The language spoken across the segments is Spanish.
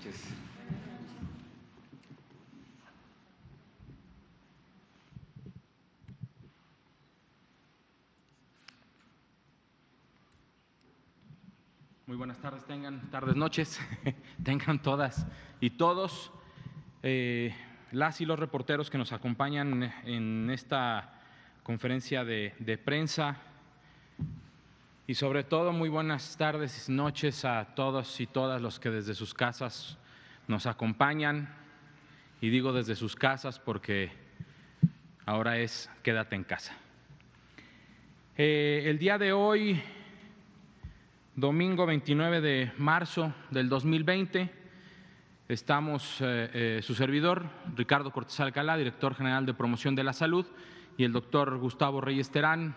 noches. Muy buenas tardes, tardes, noches, tengan todas y todos las y los reporteros que nos acompañan en esta conferencia de prensa. Y sobre todo, muy buenas tardes y noches a todos y todas los que desde sus casas nos acompañan. Y digo desde sus casas porque ahora es quédate en casa. El día de hoy, domingo 29 de marzo del 2020, estamos su servidor, Ricardo Cortés Alcalá, director general de Promoción de la Salud, y el doctor Gustavo Reyes Terán,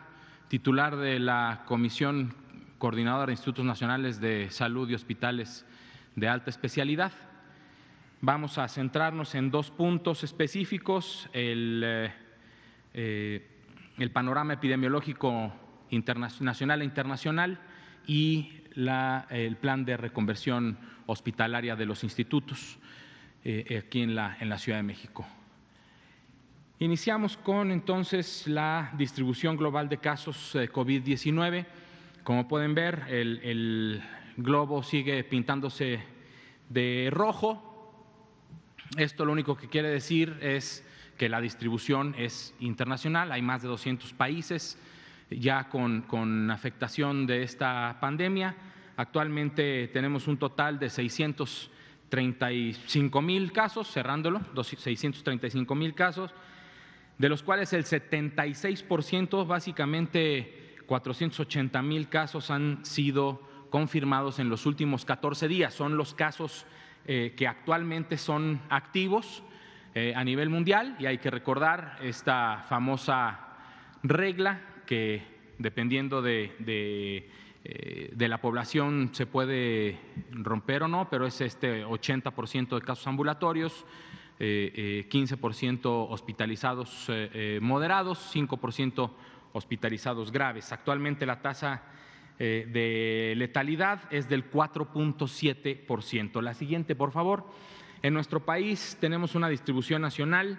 titular de la Comisión Coordinadora de Institutos Nacionales de Salud y Hospitales de Alta Especialidad. Vamos a centrarnos en dos puntos específicos: el panorama epidemiológico nacional e internacional y el plan de reconversión hospitalaria de los institutos aquí en la Ciudad de México. Iniciamos con entonces la distribución global de casos COVID-19. Como pueden ver, el globo sigue pintándose de rojo. Esto lo único que quiere decir es que la distribución es internacional. Hay más de 200 países ya con afectación de esta pandemia. Actualmente tenemos un total de 635,000 casos, cerrándolo, 635,000 casos, de los cuales el 76%, básicamente 480,000 casos, han sido confirmados en los últimos 14 días. Son los casos que actualmente son activos a nivel mundial, y hay que recordar esta famosa regla que, dependiendo de la población, se puede romper o no, pero es 80% de casos ambulatorios, 15% hospitalizados moderados, 5% hospitalizados graves. Actualmente la tasa de letalidad es del 4.7%. La siguiente, por favor. En nuestro país tenemos una distribución nacional,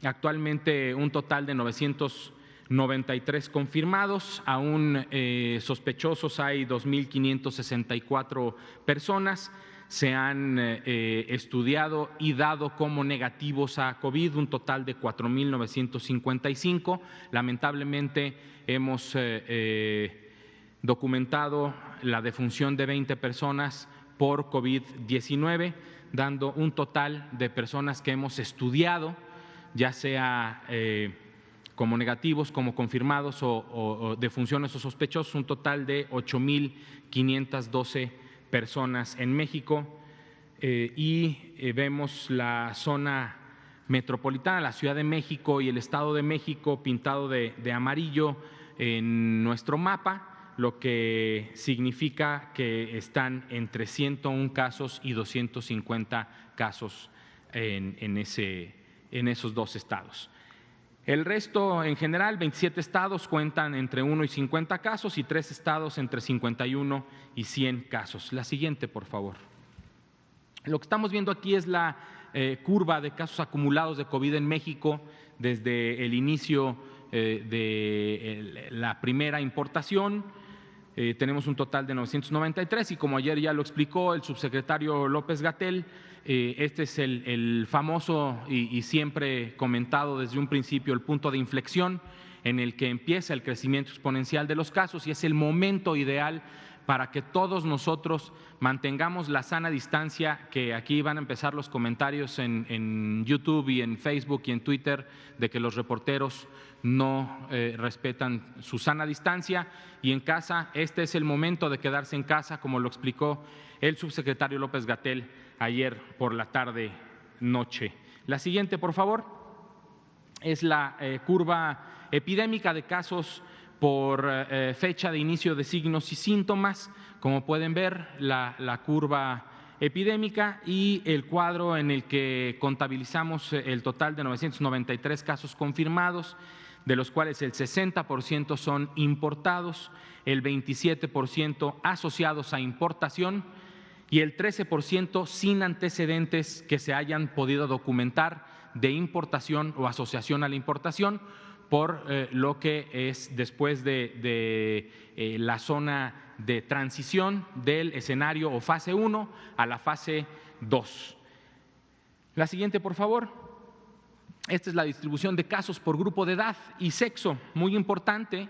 actualmente un total de 993 confirmados, aún sospechosos hay 2.564 personas. Se han estudiado y dado como negativos a COVID un total de 4.955. Lamentablemente hemos documentado la defunción de 20 personas por COVID-19, dando un total de personas que hemos estudiado, ya sea como negativos, como confirmados o defunciones o sospechosos, un total de 8.512 personas en México. Y vemos la zona metropolitana, la Ciudad de México y el Estado de México pintado de amarillo en nuestro mapa, lo que significa que están entre 101 casos y 250 casos en esos dos estados. El resto, en general, 27 estados cuentan entre 1 y 50 casos y 3 estados entre 51 y 100 casos. La siguiente, por favor. Lo que estamos viendo aquí es la curva de casos acumulados de COVID en México desde el inicio de la primera importación. Tenemos un total de 993 y, como ayer ya lo explicó el subsecretario López-Gatell, este es el famoso y siempre comentado desde un principio el punto de inflexión en el que empieza el crecimiento exponencial de los casos, y es el momento ideal para que todos nosotros mantengamos la sana distancia, que aquí van a empezar los comentarios en YouTube y en Facebook y en Twitter de que los reporteros no respetan su sana distancia, y en casa este es el momento de quedarse en casa, como lo explicó el subsecretario López-Gatell ayer por la tarde noche. La siguiente, por favor, es la curva epidémica de casos por fecha de inicio de signos y síntomas. Como pueden ver, la curva epidémica y el cuadro en el que contabilizamos el total de 993 casos confirmados, de los cuales el 60% son importados, el 27% asociados a importación y el 13% sin antecedentes que se hayan podido documentar de importación o asociación a la importación, por lo que es después de la zona de transición del escenario o fase 1 a la fase 2. La siguiente, por favor. Esta es la distribución de casos por grupo de edad y sexo. Muy importante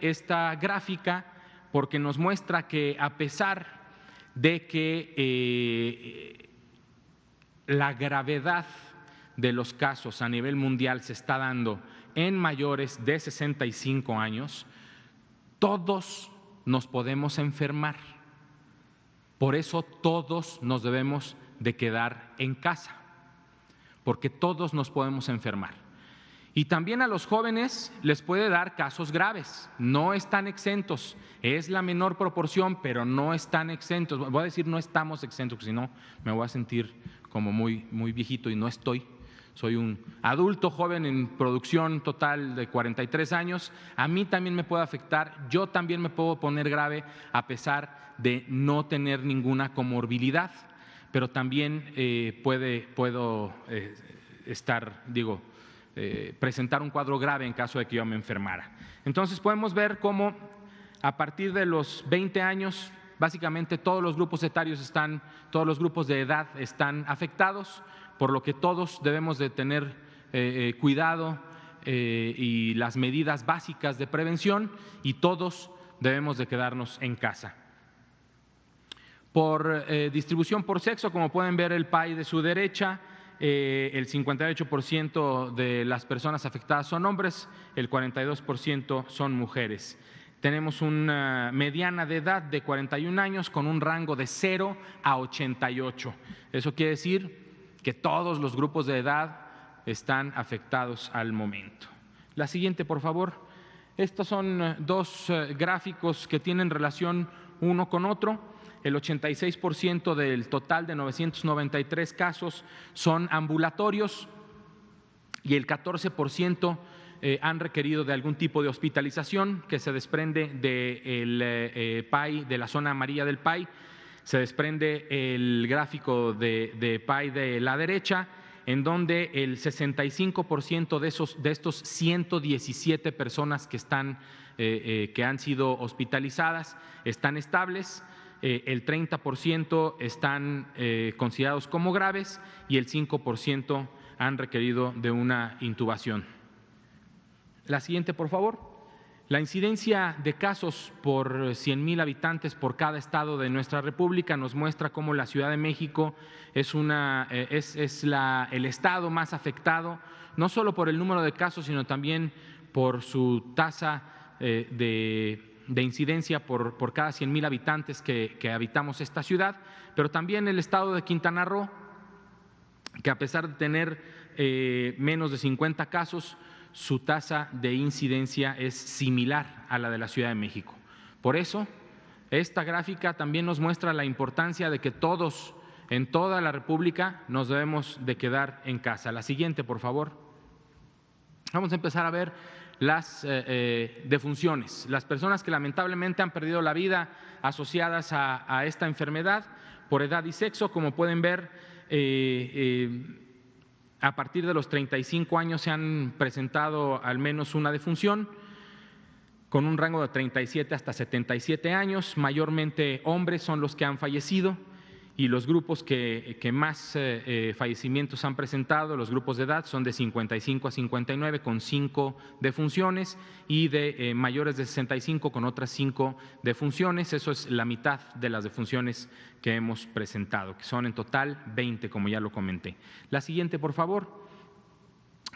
esta gráfica, porque nos muestra que a pesar de que la gravedad de los casos a nivel mundial se está dando en mayores de 65 años, todos nos podemos enfermar. Por eso todos nos debemos de quedar en casa, porque todos nos podemos enfermar. Y también a los jóvenes les puede dar casos graves, no están exentos, es la menor proporción, pero no están exentos. Voy a decir no estamos exentos, porque si no me voy a sentir como muy viejito y no estoy. Soy un adulto joven en producción total de 43 años, a mí también me puede afectar, yo también me puedo poner grave a pesar de no tener ninguna comorbilidad, pero también puedo presentar un cuadro grave en caso de que yo me enfermara. Entonces podemos ver cómo a partir de los 20 años básicamente todos los grupos etarios todos los grupos de edad están afectados, por lo que todos debemos de tener cuidado y las medidas básicas de prevención, y todos debemos de quedarnos en casa. Por distribución por sexo, como pueden ver el pie de su derecha, el 58% de las personas afectadas son hombres, el 42% son mujeres. Tenemos una mediana de edad de 41 años con un rango de 0 a 88. Eso quiere decir que todos los grupos de edad están afectados al momento. La siguiente, por favor. Estos son dos gráficos que tienen relación uno con otro. El 86% del total de 993 casos son ambulatorios y el 14% han requerido de algún tipo de hospitalización, que se desprende del PAI, de la zona amarilla del PAI. Se desprende el gráfico de PAI de la derecha, en donde el 65% de estos 117 personas que han sido hospitalizadas están estables, el 30% están considerados como graves y el 5% han requerido de una intubación. La siguiente, por favor. La incidencia de casos por 100,000 habitantes por cada estado de nuestra República nos muestra cómo la Ciudad de México es el estado más afectado, no solo por el número de casos, sino también por su tasa de incidencia por cada 100,000 habitantes que habitamos esta ciudad, pero también el estado de Quintana Roo, que a pesar de tener menos de 50 casos, su tasa de incidencia es similar a la de la Ciudad de México. Por eso, esta gráfica también nos muestra la importancia de que todos, en toda la República, nos debemos de quedar en casa. La siguiente, por favor. Vamos a empezar a ver las defunciones, las personas que lamentablemente han perdido la vida asociadas a esta enfermedad por edad y sexo. Como pueden ver, a partir de los 35 años se han presentado al menos una defunción, con un rango de 37 hasta 77 años, mayormente hombres son los que han fallecido, y los grupos que más fallecimientos han presentado, los grupos de edad, son de 55 a 59 con 5 defunciones, y de mayores de 65 con otras 5 defunciones. Eso es la mitad de las defunciones que hemos presentado, que son en total 20, como ya lo comenté. La siguiente, por favor.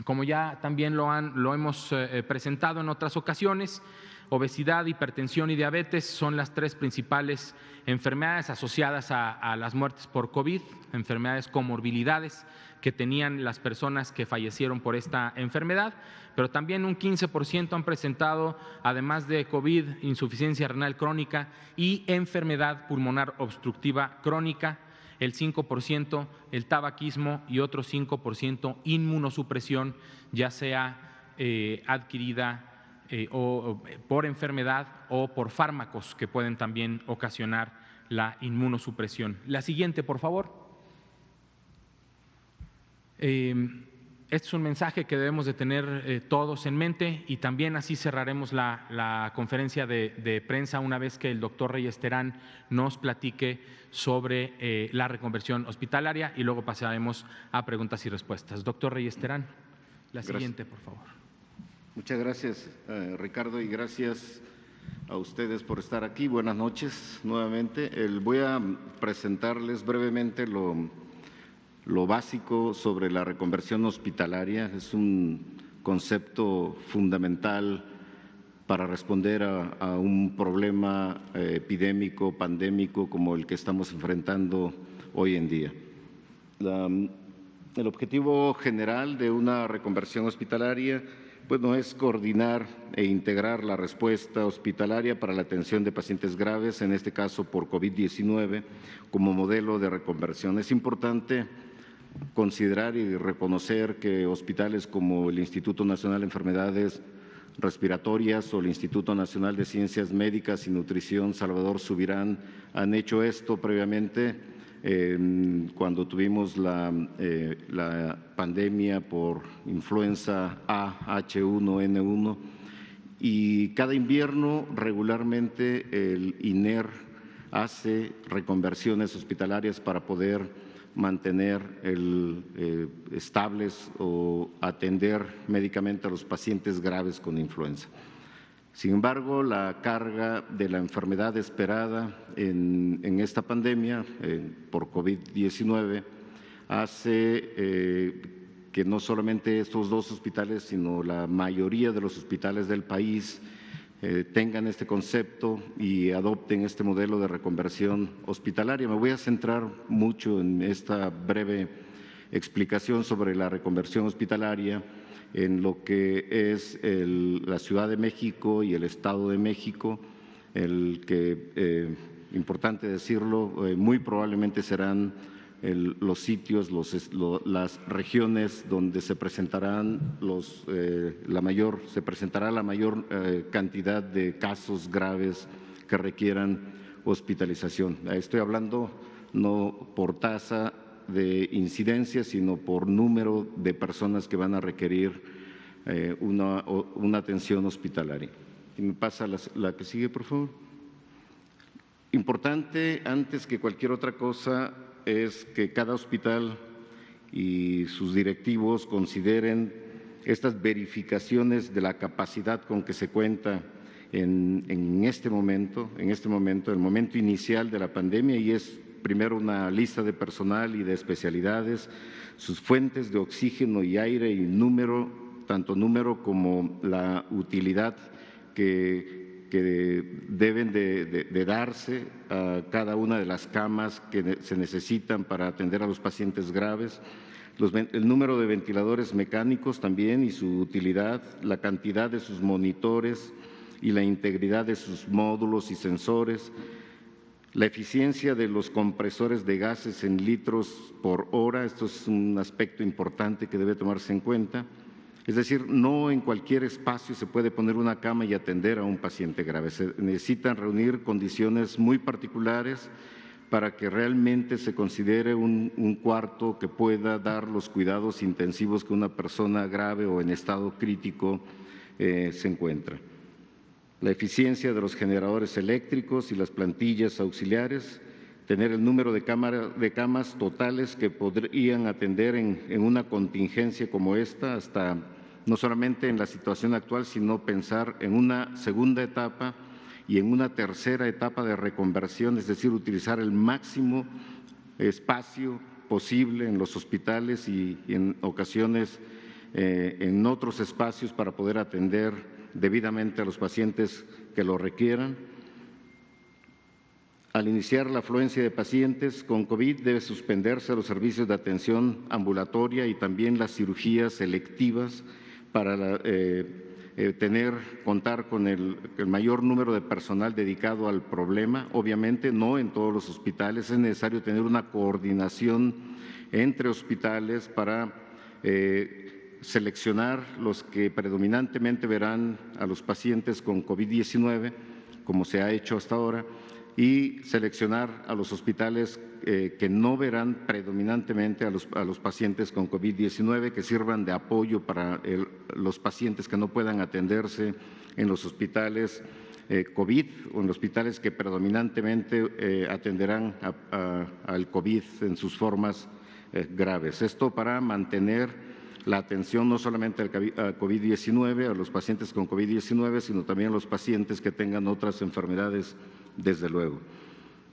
Como ya también lo hemos presentado en otras ocasiones, obesidad, hipertensión y diabetes son las 3 principales enfermedades asociadas a las muertes por COVID, enfermedades comorbilidades que tenían las personas que fallecieron por esta enfermedad, pero también un 15% han presentado, además de COVID, insuficiencia renal crónica y enfermedad pulmonar obstructiva crónica, el 5% el tabaquismo y otro 5% inmunosupresión, ya sea adquirida o por enfermedad o por fármacos que pueden también ocasionar la inmunosupresión. La siguiente, por favor. Este es un mensaje que debemos de tener todos en mente, y también así cerraremos la conferencia de prensa una vez que el doctor Reyes Terán nos platique sobre la reconversión hospitalaria, y luego pasaremos a preguntas y respuestas. Doctor Reyes Terán, la siguiente, por favor. Muchas gracias, Ricardo, y gracias a ustedes por estar aquí. Buenas noches nuevamente. Voy a presentarles brevemente lo básico sobre la reconversión hospitalaria. Es un concepto fundamental para responder a un problema epidémico, pandémico como el que estamos enfrentando hoy en día. El objetivo general de una reconversión hospitalaria no es coordinar e integrar la respuesta hospitalaria para la atención de pacientes graves, en este caso por COVID-19, como modelo de reconversión. Es importante considerar y reconocer que hospitales como el Instituto Nacional de Enfermedades Respiratorias o el Instituto Nacional de Ciencias Médicas y Nutrición Salvador Subirán han hecho esto previamente cuando tuvimos la pandemia por influenza A, H1N1, y cada invierno regularmente el INER hace reconversiones hospitalarias para poder mantener estables o atender médicamente a los pacientes graves con influenza. Sin embargo, la carga de la enfermedad esperada en esta pandemia por COVID-19 hace que no solamente estos dos hospitales, sino la mayoría de los hospitales del país tengan este concepto y adopten este modelo de reconversión hospitalaria. Me voy a centrar mucho en esta breve explicación sobre la reconversión hospitalaria en lo que es la Ciudad de México y el Estado de México, el que, importante decirlo, muy probablemente serán los sitios, las regiones donde se presentarán la mayor cantidad de casos graves que requieran hospitalización. Estoy hablando no por tasa de incidencia, sino por número de personas que van a requerir una atención hospitalaria. ¿Y me pasa la que sigue, por favor? Importante, antes que cualquier otra cosa, es que cada hospital y sus directivos consideren estas verificaciones de la capacidad con que se cuenta en este momento, el momento inicial de la pandemia, y es primero una lista de personal y de especialidades, sus fuentes de oxígeno y aire y tanto número como la utilidad que deben de darse a cada una de las camas que se necesitan para atender a los pacientes graves, el número de ventiladores mecánicos también y su utilidad, la cantidad de sus monitores y la integridad de sus módulos y sensores, la eficiencia de los compresores de gases en litros por hora. Esto es un aspecto importante que debe tomarse en cuenta. Es decir, no en cualquier espacio se puede poner una cama y atender a un paciente grave. Se necesitan reunir condiciones muy particulares para que realmente se considere un cuarto que pueda dar los cuidados intensivos que una persona grave o en estado crítico se encuentra. La eficiencia de los generadores eléctricos y las plantillas auxiliares, tener el número de camas totales que podrían atender en una contingencia como esta, hasta no solamente en la situación actual, sino pensar en una segunda etapa y en una tercera etapa de reconversión, es decir, utilizar el máximo espacio posible en los hospitales y en ocasiones en otros espacios para poder atender debidamente a los pacientes que lo requieran. Al iniciar la afluencia de pacientes con COVID, debe suspenderse los servicios de atención ambulatoria y también las cirugías selectivas para contar con el mayor número de personal dedicado al problema. Obviamente, no en todos los hospitales, es necesario tener una coordinación entre hospitales para seleccionar los que predominantemente verán a los pacientes con COVID-19, como se ha hecho hasta ahora, y seleccionar a los hospitales que no verán predominantemente a los pacientes con COVID-19, que sirvan de apoyo para los pacientes que no puedan atenderse en los hospitales COVID o en los hospitales que predominantemente atenderán al COVID en sus formas graves. Esto para mantener la atención no solamente al COVID-19, a los pacientes con COVID-19, sino también a los pacientes que tengan otras enfermedades, desde luego.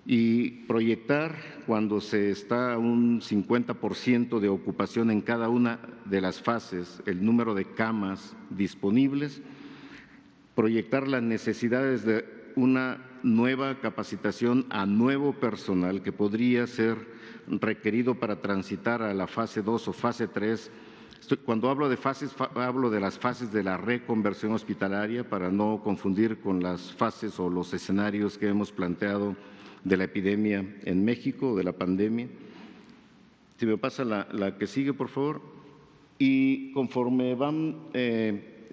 Y proyectar, cuando se está a un 50% de ocupación en cada una de las fases, el número de camas disponibles, proyectar las necesidades de una nueva capacitación a nuevo personal que podría ser requerido para transitar a la fase 2 o fase 3. Cuando hablo de fases, hablo de las fases de la reconversión hospitalaria, para no confundir con las fases o los escenarios que hemos planteado de la epidemia en México, de la pandemia. Si me pasa la que sigue, por favor. Y conforme van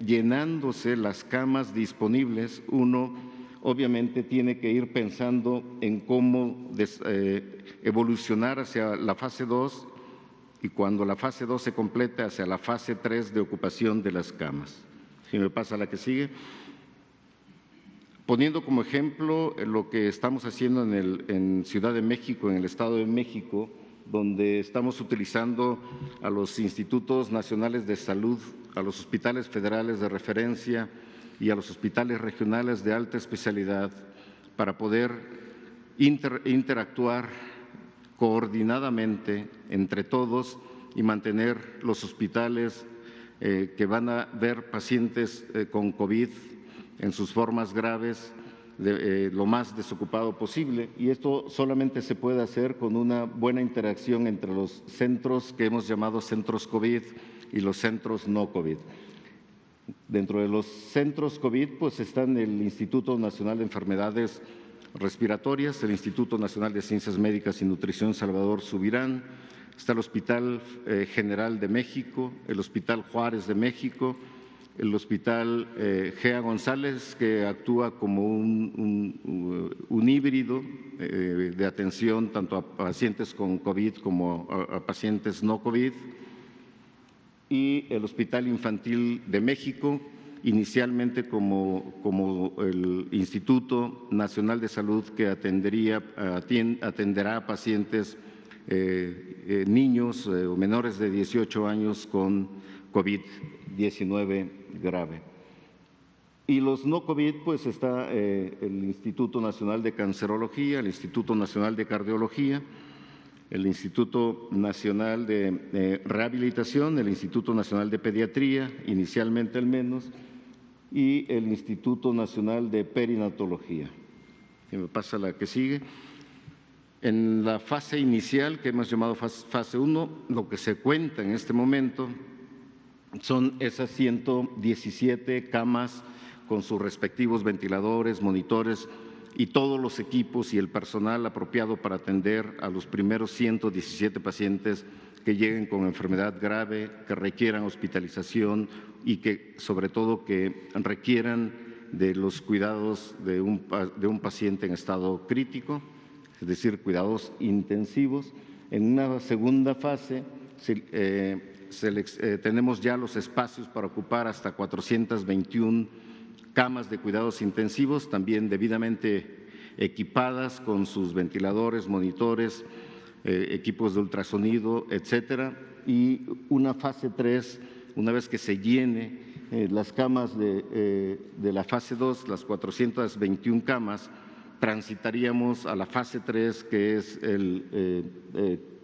llenándose las camas disponibles, uno obviamente tiene que ir pensando en cómo evolucionar hacia la fase 2 y cuando la fase 2 se complete hacia la fase 3 de ocupación de las camas. Si me pasa la que sigue. Poniendo como ejemplo lo que estamos haciendo en Ciudad de México, en el Estado de México, donde estamos utilizando a los institutos nacionales de salud, a los hospitales federales de referencia y a los hospitales regionales de alta especialidad para poder interactuar coordinadamente entre todos y mantener los hospitales que van a ver pacientes con COVID en sus formas graves lo más desocupado posible. Y esto solamente se puede hacer con una buena interacción entre los centros que hemos llamado centros COVID y los centros no COVID. Dentro de los centros COVID pues están el Instituto Nacional de Enfermedades Respiratorias, el Instituto Nacional de Ciencias Médicas y Nutrición Salvador Subirán, está el Hospital General de México, el Hospital Juárez de México, el Hospital Gea González, que actúa como un híbrido de atención tanto a pacientes con COVID como a pacientes no COVID, y el Hospital Infantil de México, inicialmente como el Instituto Nacional de Salud que atenderá a pacientes, niños o menores de 18 años con COVID-19 grave. Y los no COVID, pues está el Instituto Nacional de Cancerología, el Instituto Nacional de Cardiología, el Instituto Nacional de Rehabilitación, el Instituto Nacional de Pediatría, inicialmente al menos, y el Instituto Nacional de Perinatología. Si me pasa la que sigue. En la fase inicial, que hemos llamado fase 1, lo que se cuenta en este momento son esas 117 camas con sus respectivos ventiladores, monitores y todos los equipos y el personal apropiado para atender a los primeros 117 pacientes que lleguen con enfermedad grave, que requieran hospitalización y que, sobre todo, que requieran de los cuidados de un paciente en estado crítico, es decir, cuidados intensivos. En una segunda fase tenemos ya los espacios para ocupar hasta 421 camas de cuidados intensivos, también debidamente equipadas con sus ventiladores, monitores, equipos de ultrasonido, etcétera. Y una fase 3, una vez que se llene las camas de la fase 2, las 421 camas, transitaríamos a la fase 3, que es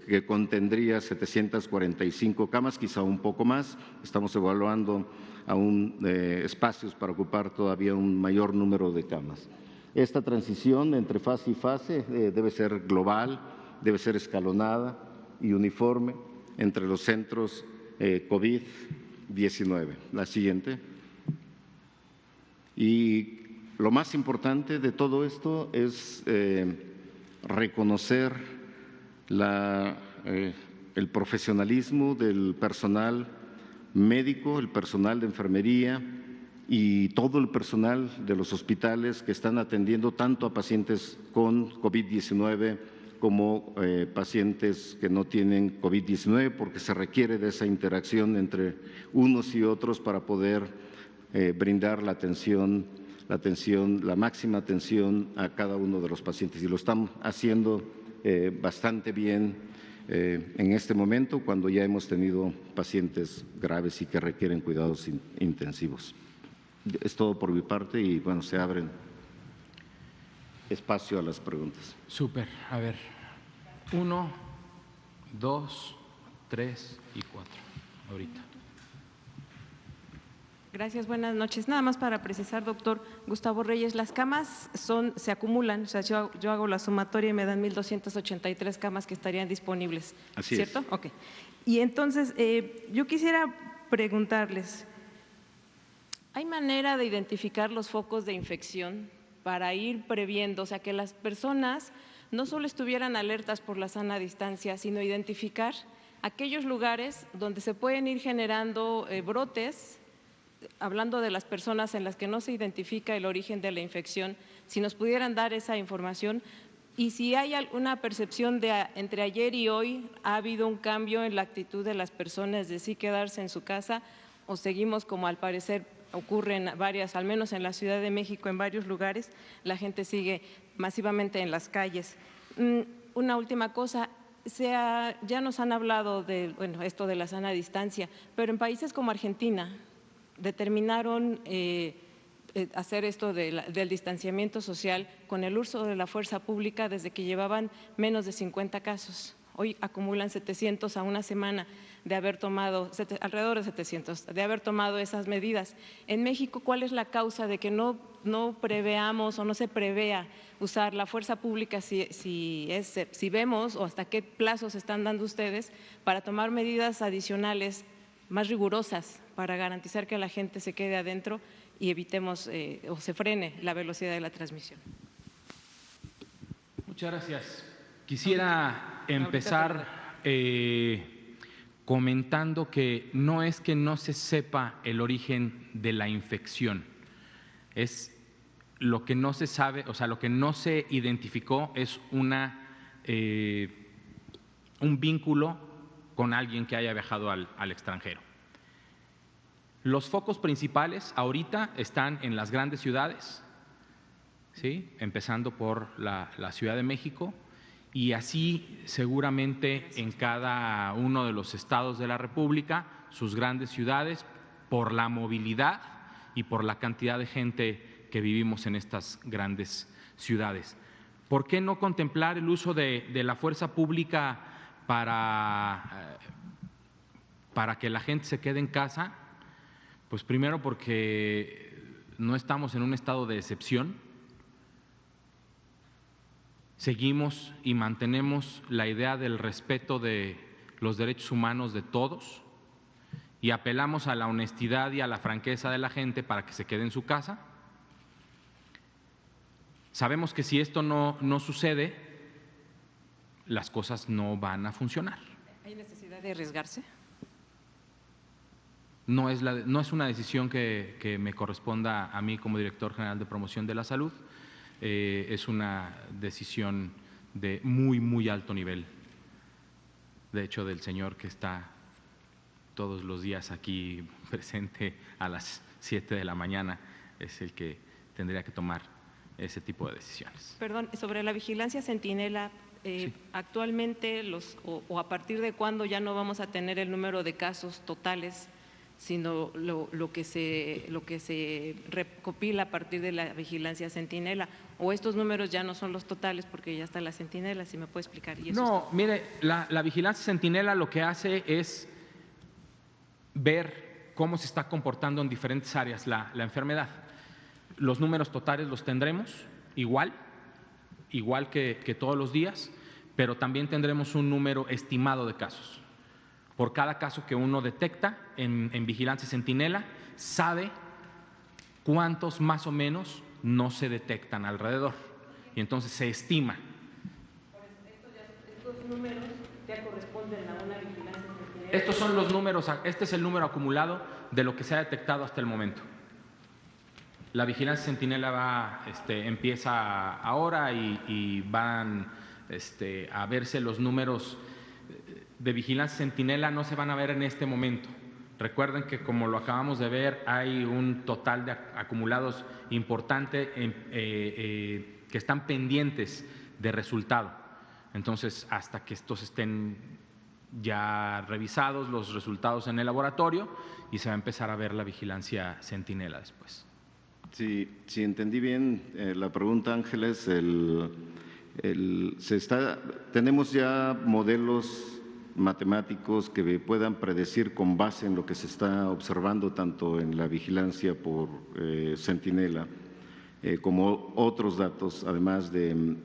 que contendría 745 camas, quizá un poco más. Estamos evaluando aún espacios para ocupar todavía un mayor número de camas. Esta transición entre fase y fase debe ser global, debe ser escalonada y uniforme entre los centros COVID-19. La siguiente. Y lo más importante de todo esto es reconocer el profesionalismo del personal médico, el personal de enfermería y todo el personal de los hospitales que están atendiendo tanto a pacientes con COVID-19 como pacientes que no tienen COVID-19, porque se requiere de esa interacción entre unos y otros para poder brindar la máxima atención a cada uno de los pacientes. Y lo están haciendo bastante bien en este momento, cuando ya hemos tenido pacientes graves y que requieren cuidados intensivos. Es todo por mi parte y bueno, se abren espacio a las preguntas. Súper. A ver, 1, 2, 3 y 4 ahorita. Gracias, buenas noches. Nada más para precisar, doctor Gustavo Reyes, las camas se acumulan, o sea, yo hago la sumatoria y me dan 1,283 camas que estarían disponibles. Así ¿cierto? es. Ok. Y entonces, yo quisiera preguntarles, ¿hay manera de identificar los focos de infección para ir previendo, o sea, que las personas no solo estuvieran alertas por la sana distancia, sino identificar aquellos lugares donde se pueden ir generando brotes? Hablando de las personas en las que no se identifica el origen de la infección, si nos pudieran dar esa información, y si hay alguna percepción de entre ayer y hoy ha habido un cambio en la actitud de las personas de sí quedarse en su casa, o seguimos como al parecer ocurre en varias, al menos en la Ciudad de México, en varios lugares, la gente sigue masivamente en las calles. Una última cosa, ya nos han hablado de esto de la sana distancia, pero en países como Argentina determinaron hacer esto del distanciamiento social con el uso de la fuerza pública desde que llevaban menos de 50 casos. Hoy acumulan 700 a una semana de haber tomado, alrededor de 700, de haber tomado esas medidas. En México, ¿cuál es la causa de que no preveamos o no se prevea usar la fuerza pública si vemos o hasta qué plazos están dando ustedes para tomar medidas adicionales más rigurosas para garantizar que la gente se quede adentro y evitemos o se frene la velocidad de la transmisión? Muchas gracias. Quisiera empezar comentando que no es que no se sepa el origen de la infección, es lo que no se sabe, o sea, lo que no se identificó es un vínculo con alguien que haya viajado al extranjero. Los focos principales ahorita están en las grandes ciudades, ¿sí? Empezando por la Ciudad de México, y así seguramente en cada uno de los estados de la República, sus grandes ciudades, por la movilidad y por la cantidad de gente que vivimos en estas grandes ciudades. ¿Por qué no contemplar el uso de la fuerza pública para que la gente se quede en casa? Pues primero porque no estamos en un estado de excepción. Seguimos y mantenemos la idea del respeto de los derechos humanos de todos y apelamos a la honestidad y a la franqueza de la gente para que se quede en su casa. Sabemos que si esto no sucede, las cosas no van a funcionar. ¿Hay necesidad de arriesgarse? No es una decisión que me corresponda a mí como director general de promoción de la salud, es una decisión de muy alto nivel, de hecho del señor que está todos los días aquí presente a las 7 de la mañana, es el que tendría que tomar ese tipo de decisiones. Perdón, sobre la vigilancia centinela, Sí. actualmente o a partir de cuándo ya no vamos a tener el número de casos totales, sino lo que se recopila a partir de la vigilancia centinela, o estos números ya no son los totales porque ya está la centinela, si me puede explicar. Mire, la vigilancia centinela lo que hace es ver cómo se está comportando en diferentes áreas la enfermedad. Los números totales los tendremos igual que todos los días, pero también tendremos un número estimado de casos. Por cada caso que uno detecta en vigilancia centinela, sabe cuántos más o menos no se detectan alrededor, y entonces se estima. Estos números ya corresponden a una vigilancia centinela. Estos son los números, este es el número acumulado de lo que se ha detectado hasta el momento. La vigilancia centinela empieza ahora y van a verse los números de vigilancia centinela, no se van a ver en este momento. Recuerden que, como lo acabamos de ver, hay un total de acumulados importante que están pendientes de resultado. Entonces, hasta que estos estén ya revisados los resultados en el laboratorio, y se va a empezar a ver la vigilancia centinela después. Sí, si entendí bien la pregunta, Ángeles, tenemos ya modelos matemáticos que puedan predecir con base en lo que se está observando tanto en la vigilancia por centinela como otros datos, además de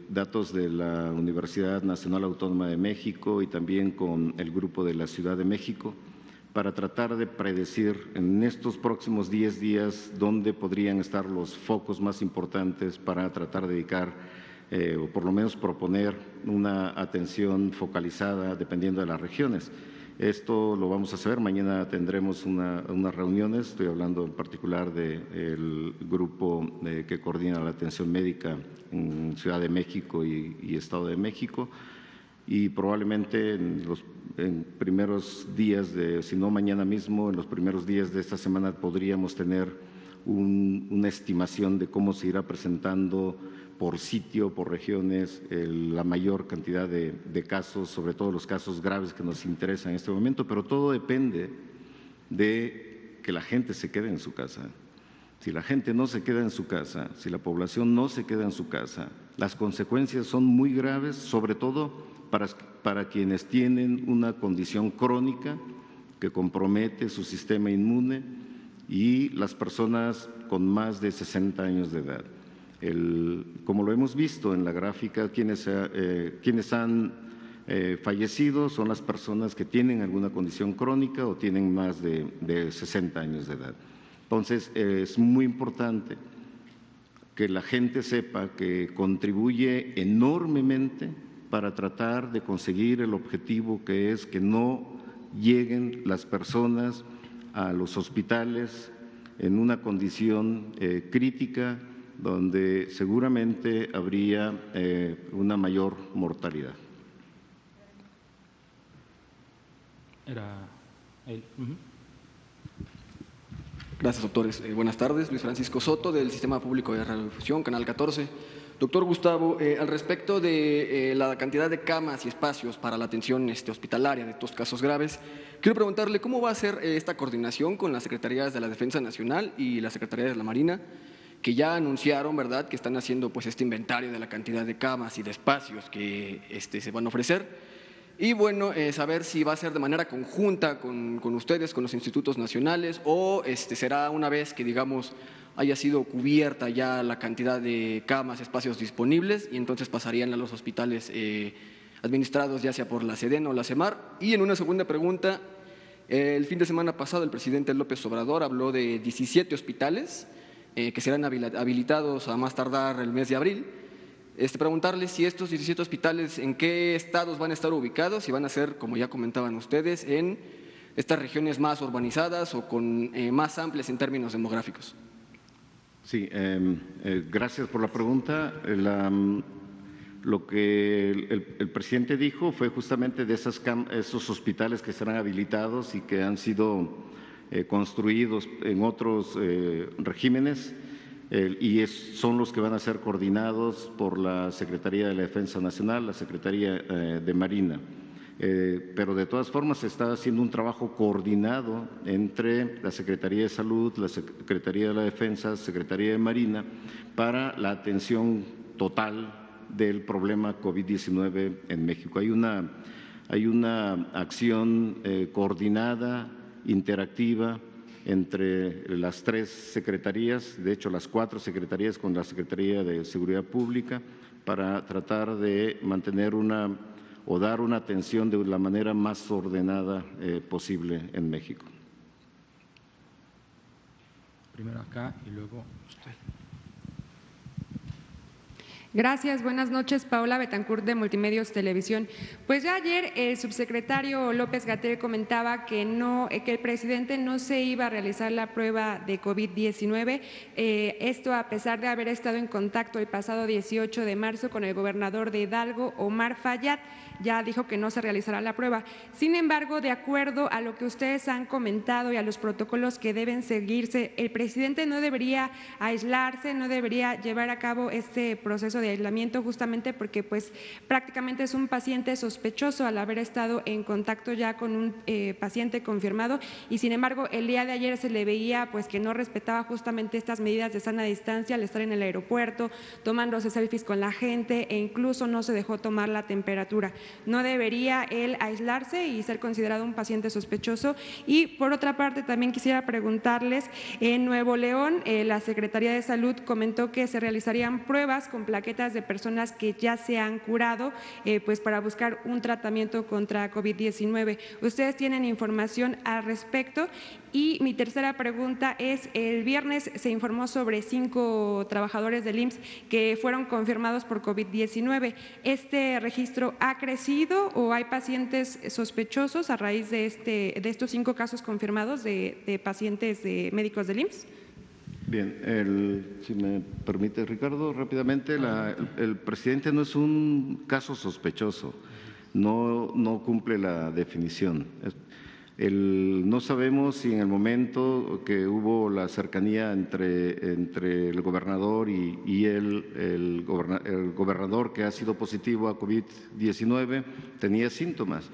datos de la Universidad Nacional Autónoma de México y también con el grupo de la Ciudad de México, para tratar de predecir en estos próximos 10 días dónde podrían estar los focos más importantes para tratar de dedicar o por lo menos proponer una atención focalizada dependiendo de las regiones. Esto lo vamos a saber, mañana tendremos unas reuniones, estoy hablando en particular del grupo que coordina la atención médica en Ciudad de México y Estado de México, y probablemente en primeros días si no mañana mismo, en los primeros días de esta semana podríamos tener una estimación de cómo se irá presentando por sitio, por regiones, la mayor cantidad de casos, sobre todo los casos graves que nos interesan en este momento, pero todo depende de que la gente se quede en su casa. Si la gente no se queda en su casa, si la población no se queda en su casa, las consecuencias son muy graves, sobre todo para quienes tienen una condición crónica que compromete su sistema inmune y las personas con más de 60 años de edad. Como lo hemos visto en la gráfica, quienes han fallecido son las personas que tienen alguna condición crónica o tienen más de 60 años de edad. Entonces, es muy importante que la gente sepa que contribuye enormemente para tratar de conseguir el objetivo, que es que no lleguen las personas a los hospitales en una condición crítica, donde seguramente habría una mayor mortalidad. Gracias, doctores. Buenas tardes. Luis Francisco Soto, del Sistema Público de Radiodifusión, Canal 14. Doctor Gustavo, al respecto de la cantidad de camas y espacios para la atención hospitalaria de estos casos graves, quiero preguntarle cómo va a ser esta coordinación con las Secretarías de la Defensa Nacional y la Secretaría de la Marina, que ya anunciaron, ¿verdad?, que están haciendo pues este inventario de la cantidad de camas y de espacios que se van a ofrecer. Y bueno, saber si va a ser de manera conjunta con ustedes, con los institutos nacionales, o será una vez que, digamos, haya sido cubierta ya la cantidad de camas, espacios disponibles, y entonces pasarían a los hospitales administrados ya sea por la SEDEN o la CEMAR. Y en una segunda pregunta, el fin de semana pasado el presidente López Obrador habló de 17 hospitales que serán habilitados a más tardar el mes de abril. Preguntarles si estos 17 hospitales, en qué estados van a estar ubicados, si van a ser, como ya comentaban ustedes, en estas regiones más urbanizadas o con más amplias en términos demográficos. Sí, gracias por la pregunta. Lo que el presidente dijo fue justamente de esos hospitales que serán habilitados y que han sido construidos en otros regímenes, son los que van a ser coordinados por la Secretaría de la Defensa Nacional, la Secretaría de Marina. Pero de todas formas se está haciendo un trabajo coordinado entre la Secretaría de Salud, la Secretaría de la Defensa, Secretaría de Marina, para la atención total del problema COVID-19 en México. Hay una acción coordinada, interactiva, entre las 3 secretarías, de hecho las 4 secretarías con la Secretaría de Seguridad Pública, para tratar de mantener o dar una atención de la manera más ordenada posible en México. Primero acá y luego usted. Gracias, buenas noches. Paola Betancourt de Multimedios Televisión. Pues ya ayer el subsecretario López-Gatell comentaba que el presidente no se iba a realizar la prueba de COVID-19, esto a pesar de haber estado en contacto el pasado 18 de marzo con el gobernador de Hidalgo, Omar Fayad. Ya dijo que no se realizará la prueba. Sin embargo, de acuerdo a lo que ustedes han comentado y a los protocolos que deben seguirse, el presidente no debería aislarse, no debería llevar a cabo este proceso de aislamiento, justamente porque pues prácticamente es un paciente sospechoso al haber estado en contacto ya con un paciente confirmado, y sin embargo el día de ayer se le veía pues que no respetaba justamente estas medidas de sana distancia al estar en el aeropuerto, tomándose selfies con la gente e incluso no se dejó tomar la temperatura. No debería él aislarse y ser considerado un paciente sospechoso. Y por otra parte también quisiera preguntarles, en Nuevo León la Secretaría de Salud comentó que se realizarían pruebas con plaquetas de personas que ya se han curado pues para buscar un tratamiento contra COVID-19. ¿Ustedes tienen información al respecto? Y mi tercera pregunta es, el viernes se informó sobre 5 trabajadores del IMSS que fueron confirmados por COVID-19. ¿Este registro ha crecido o hay pacientes sospechosos a raíz de estos 5 casos confirmados de pacientes de médicos del IMSS? Bien, si me permite, Ricardo, rápidamente, el presidente no es un caso sospechoso, no cumple la definición. No sabemos si en el momento que hubo la cercanía entre el gobernador y el gobernador que ha sido positivo a COVID-19 tenía síntomas.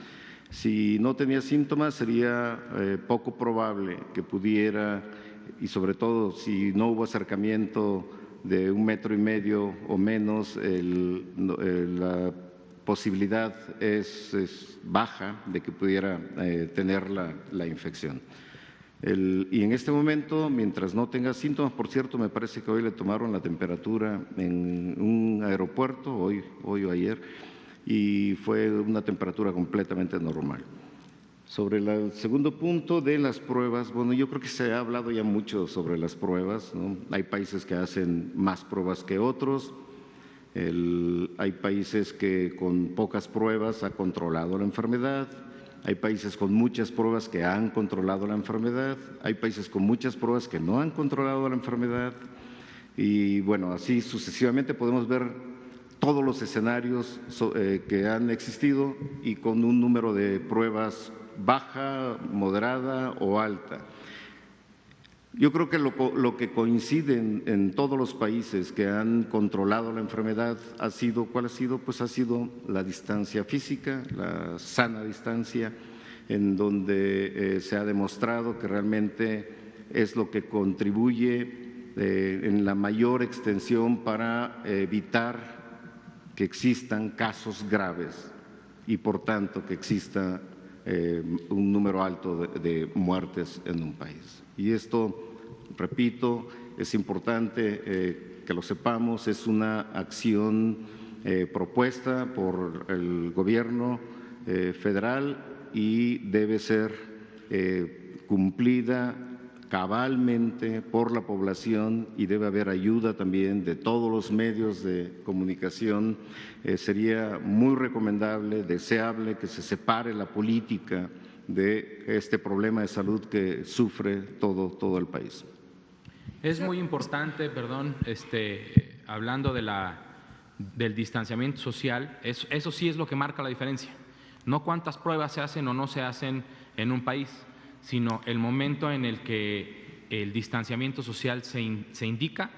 Si no tenía síntomas, sería poco probable que pudiera, y sobre todo si no hubo acercamiento de 1,5 metros o menos, la posibilidad es baja de que pudiera tener la infección. Y en este momento, mientras no tenga síntomas, por cierto, me parece que hoy le tomaron la temperatura en un aeropuerto, hoy o ayer, y fue una temperatura completamente normal. Sobre el segundo punto de las pruebas, bueno, yo creo que se ha hablado ya mucho sobre las pruebas, ¿no? Hay países que hacen más pruebas que otros. Hay países que con pocas pruebas han controlado la enfermedad, hay países con muchas pruebas que han controlado la enfermedad, hay países con muchas pruebas que no han controlado la enfermedad, y bueno, así sucesivamente podemos ver todos los escenarios que han existido y con un número de pruebas baja, moderada o alta. Yo creo que lo que coincide en todos los países que han controlado la enfermedad ¿cuál ha sido? Pues ha sido la distancia física, la sana distancia, en donde se ha demostrado que realmente es lo que contribuye en la mayor extensión para evitar que existan casos graves y por tanto que exista un número alto de muertes en un país. Y esto, repito, es importante que lo sepamos, es una acción propuesta por el gobierno federal y debe ser cumplida cabalmente por la población y debe haber ayuda también de todos los medios de comunicación. Sería muy recomendable, deseable que se separe la política de este problema de salud que sufre todo el país. Es muy importante, hablando del distanciamiento social, eso sí es lo que marca la diferencia. No cuántas pruebas se hacen o no se hacen en un país, sino el momento en el que el distanciamiento social se indica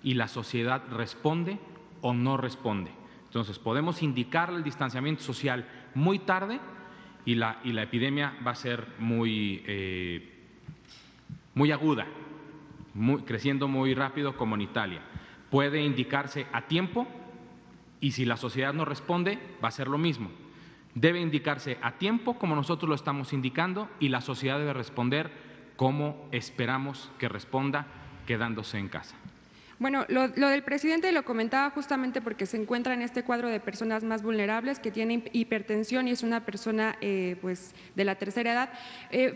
y la sociedad responde o no responde. Entonces, podemos indicarle el distanciamiento social muy tarde y la epidemia va a ser muy aguda, creciendo muy rápido como en Italia. Puede indicarse a tiempo y si la sociedad no responde, va a ser lo mismo. Debe indicarse a tiempo, como nosotros lo estamos indicando, y la sociedad debe responder como esperamos que responda, quedándose en casa. Bueno, lo del presidente lo comentaba justamente porque se encuentra en este cuadro de personas más vulnerables, que tiene hipertensión y es una persona pues de la tercera edad.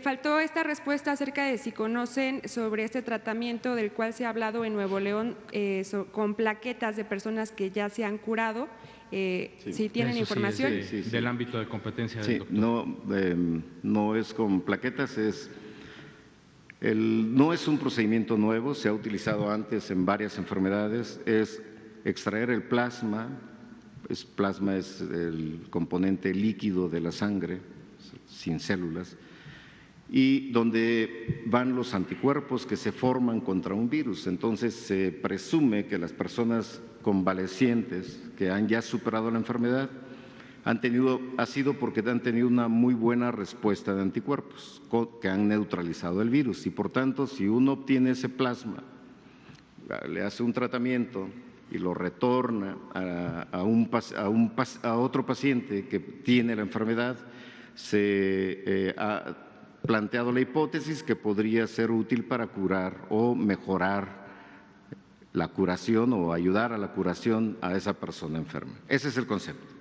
Faltó esta respuesta acerca de si conocen sobre este tratamiento del cual se ha hablado en Nuevo León con plaquetas de personas que ya se han curado. Si tienen Eso información. Sí, del ámbito de competencia del Sí, doctor. no es con plaquetas, no es un procedimiento nuevo, se ha utilizado antes en varias enfermedades, es extraer el plasma, plasma es el componente líquido de la sangre, sin células, y donde van los anticuerpos que se forman contra un virus. Entonces se presume que las personas convalecientes que han ya superado la enfermedad ha sido porque han tenido una muy buena respuesta de anticuerpos que han neutralizado el virus, y por tanto, si uno obtiene ese plasma, le hace un tratamiento y lo retorna a otro paciente que tiene la enfermedad, se ha planteado la hipótesis que podría ser útil para curar o mejorar la curación o ayudar a la curación a esa persona enferma. Ese es el concepto.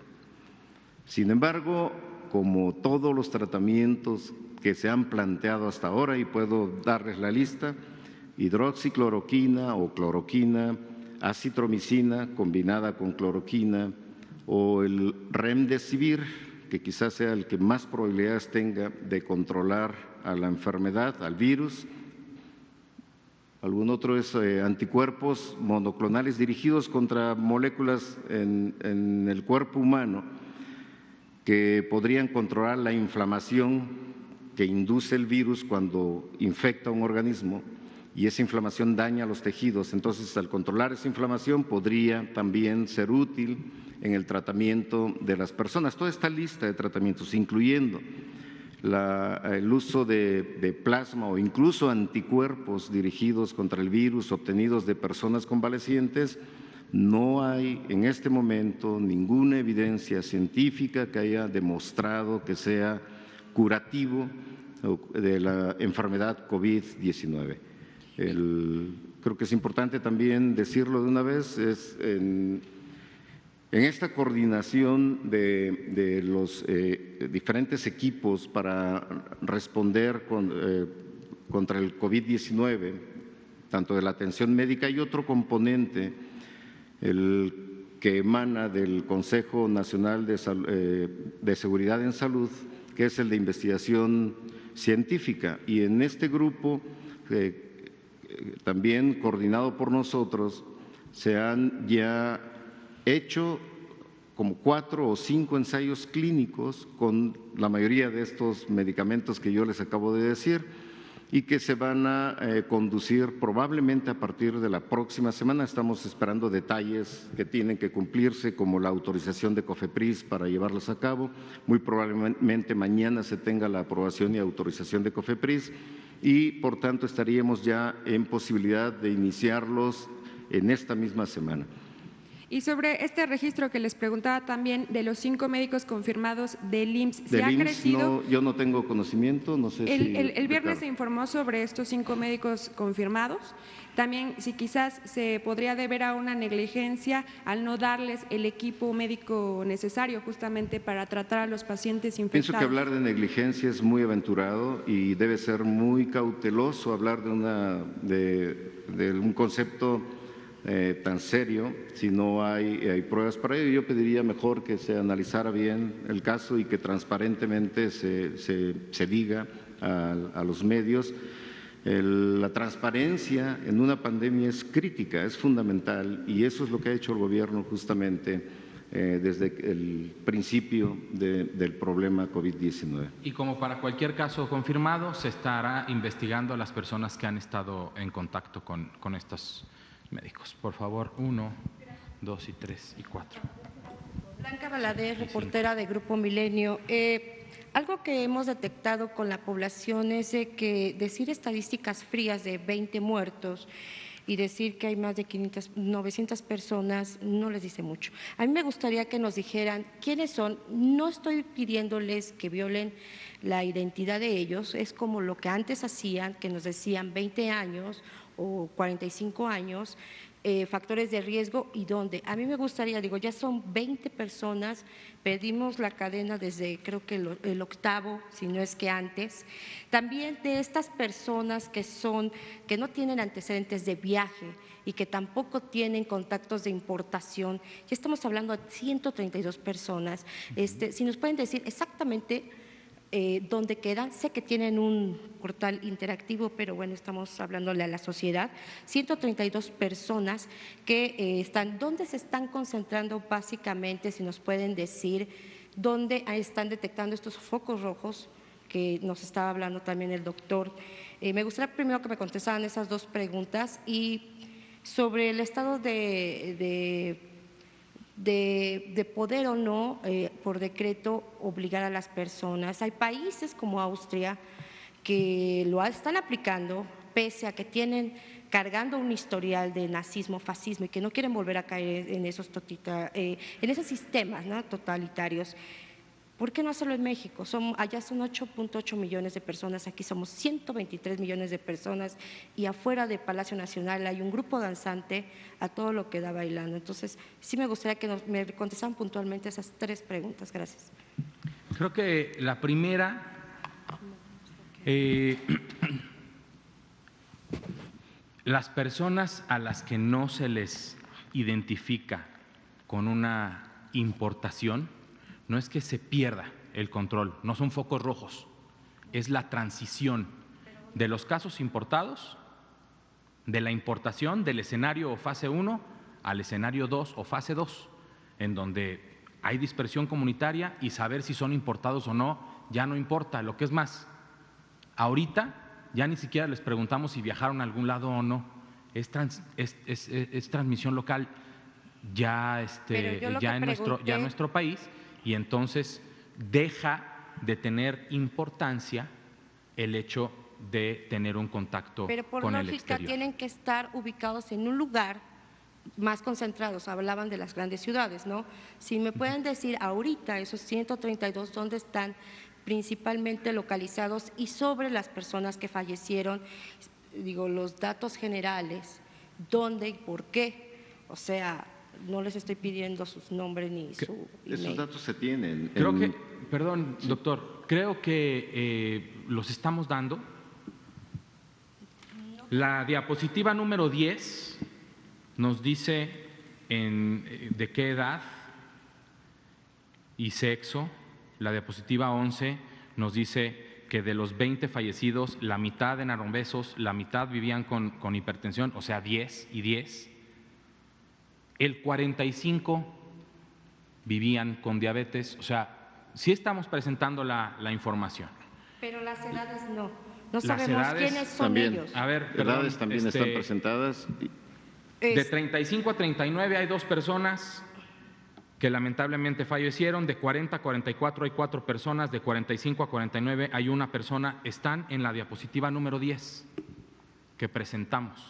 Sin embargo, como todos los tratamientos que se han planteado hasta ahora, y puedo darles la lista: hidroxicloroquina o cloroquina, acitromicina combinada con cloroquina, o el remdesivir, que quizás sea el que más probabilidades tenga de controlar a la enfermedad, al virus. Algún otro es anticuerpos monoclonales dirigidos contra moléculas en el cuerpo humano que podrían controlar la inflamación que induce el virus cuando infecta un organismo, y esa inflamación daña los tejidos. Entonces, al controlar esa inflamación podría también ser útil en el tratamiento de las personas. Toda esta lista de tratamientos, incluyendo el uso de plasma o incluso anticuerpos dirigidos contra el virus obtenidos de personas convalecientes, no hay en este momento ninguna evidencia científica que haya demostrado que sea curativo de la enfermedad COVID-19. Creo que es importante también decirlo de una vez, en esta coordinación de los diferentes equipos para responder contra el COVID-19, tanto de la atención médica, y otro componente, el que emana del Consejo Nacional de Seguridad en Salud, que es el de investigación científica. Y en este grupo, también coordinado por nosotros, se han ya hecho como 4 o 5 ensayos clínicos con la mayoría de estos medicamentos que yo les acabo de decir, y que se van a conducir probablemente a partir de la próxima semana. Estamos esperando detalles que tienen que cumplirse, como la autorización de COFEPRIS para llevarlos a cabo. Muy probablemente mañana se tenga la aprobación y autorización de COFEPRIS, y por tanto estaríamos ya en posibilidad de iniciarlos en esta misma semana. Y sobre este registro que les preguntaba también de los 5 médicos confirmados del IMSS, ¿se ha crecido? Yo no tengo conocimiento, no sé si… El viernes se informó sobre estos 5 médicos confirmados. También, si quizás se podría deber a una negligencia al no darles el equipo médico necesario justamente para tratar a los pacientes infectados. Pienso que hablar de negligencia es muy aventurado y debe ser muy cauteloso hablar de un concepto tan serio si no hay pruebas para ello. Yo pediría mejor que se analizara bien el caso y que transparentemente se diga a los medios. La transparencia en una pandemia es crítica, es fundamental, y eso es lo que ha hecho el gobierno justamente desde el principio del problema COVID-19. Y como para cualquier caso confirmado, se estará investigando a las personas que han estado en contacto con estos médicos. Por favor, 1, 2 y 3 y 4. Blanca Valadez, reportera de Grupo Milenio. Algo que hemos detectado con la población es que decir estadísticas frías de 20 muertos y decir que hay más de 900 personas no les dice mucho. A mí me gustaría que nos dijeran quiénes son. No estoy pidiéndoles que violen la identidad de ellos, es como lo que antes hacían, que nos decían 20 años o 45 años, factores de riesgo y dónde. A mí me gustaría, digo, ya son 20 personas, perdimos la cadena desde creo que el octavo, si no es que antes. También de estas personas que no tienen antecedentes de viaje y que tampoco tienen contactos de importación, ya estamos hablando de 132 personas. Si nos pueden decir exactamente dónde quedan. Sé que tienen un portal interactivo, pero bueno, estamos hablándole a la sociedad. 132 personas que están, ¿dónde se están concentrando básicamente? Si nos pueden decir dónde están detectando estos focos rojos que nos estaba hablando también el doctor. Me gustaría primero que me contestaran esas dos preguntas y sobre el estado de poder o no, por decreto, obligar a las personas. Hay países como Austria que lo están aplicando, pese a que tienen cargando un historial de nazismo, fascismo y que no quieren volver a caer en esos sistemas, ¿no?, totalitarios. ¿Por qué no hacerlo en México? Allá son 8.8 millones de personas, aquí somos 123 millones de personas y afuera de Palacio Nacional hay un grupo danzante a todo lo que da bailando. Entonces, sí me gustaría que me contestaran puntualmente esas tres preguntas. Gracias. Creo que la primera, las personas a las que no se les identifica con una importación, no es que se pierda el control, no son focos rojos, es la transición de los casos importados, de la importación del escenario o fase 1 al escenario 2 o fase 2, en donde hay dispersión comunitaria y saber si son importados o no ya no importa. Lo que es más, ahorita ya ni siquiera les preguntamos si viajaron a algún lado o no, es transmisión local ya, ya en nuestro país. Y entonces deja de tener importancia el hecho de tener un contacto con el exterior. Pero por lógica tienen que estar ubicados en un lugar más concentrados. Hablaban de las grandes ciudades, ¿no? Si me pueden decir ahorita esos 132, ¿dónde están principalmente localizados? Y sobre las personas que fallecieron, digo, los datos generales, ¿dónde y por qué? O sea, no les estoy pidiendo sus nombres ni su email. Esos datos se tienen. Creo que, perdón, doctor, creo que los estamos dando. La diapositiva número 10 nos dice de qué edad y sexo. La diapositiva 11 nos dice que de los 20 fallecidos, la mitad en obesos, la mitad vivían con hipertensión, o sea, 10 y 10. El 45 vivían con diabetes, o sea, sí estamos presentando la información. Pero las edades no. No sabemos quiénes son también, ellos. A ver, perdón, edades también están presentadas. De 35 a 39 hay 2 personas que lamentablemente fallecieron, de 40 a 44 hay 4 personas, de 45 a 49 hay 1 persona, están en la diapositiva número 10 que presentamos.